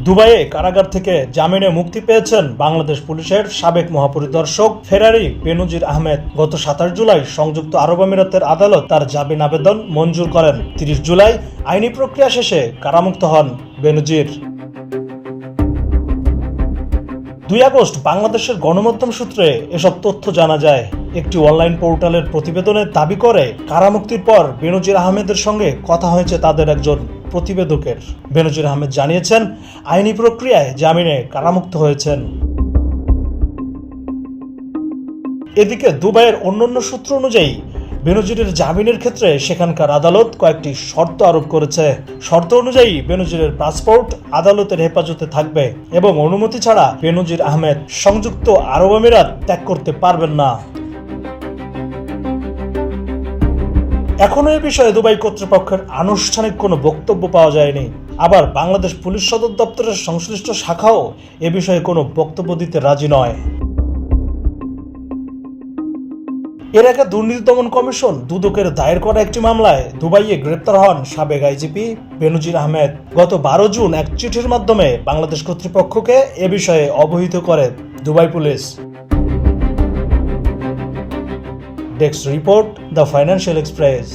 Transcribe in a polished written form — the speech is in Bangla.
দুবাইয়ে কারাগার থেকে জামিনে মুক্তি পেয়েছেন বাংলাদেশ পুলিশের সাবেক মহাপরিদর্শক ফেরারি বেনজির আহমেদ। গত 27 জুলাই সংযুক্ত আরব আমিরাতের আদালত তার জামিন আবেদন মঞ্জুর করেন। 30 জুলাই আইনি প্রক্রিয়া শেষে কারামুক্ত হন বেনজির। 2 আগস্ট বাংলাদেশের গণমাধ্যম সূত্রে এসব তথ্য জানা যায়। একটি অনলাইন পোর্টালের প্রতিবেদনে দাবি করে কারামুক্তির পর বেনজির আহমেদের সঙ্গে কথা হয়েছে তাদের একজন প্রতিবেদকের। বেনজির আহমেদ জানিয়েছেন, আইনি প্রক্রিয়ায় জামিনে কারামুক্ত হয়েছেন। এদিকে দুবাইয়ের অন্যান্য সূত্র অনুযায়ী বেনজিরের জামিনের ক্ষেত্রে সেখানকার আদালত কয়েকটি শর্ত আরোপ করেছে। শর্ত অনুযায়ী বেনজিরের পাসপোর্ট আদালতের হেফাজতে থাকবে এবং অনুমতি ছাড়া বেনজির আহমেদ সংযুক্ত আরব আমিরাত ত্যাগ করতে পারবেন না। এখনো এ বিষয়ে দুবাই কর্তৃপক্ষের আনুষ্ঠানিক কোনো বক্তব্য পাওয়া যায়নি। আবার বাংলাদেশ পুলিশ সদর দপ্তরের সংশ্লিষ্ট শাখাও এ বিষয়ে কোনো বক্তব্য দিতে রাজি নয়। এর আগে দুর্নীতি দমন কমিশন দুদকের দায়ের করা একটি মামলায় দুবাইয়ে গ্রেপ্তার হন সাবেক আইজিপি বেনজির আহমেদ। গত 12 জুন এক চিঠির মাধ্যমে বাংলাদেশ কর্তৃপক্ষকে এ বিষয়ে অবহিত করে Dubai police. Desk report, the financial express.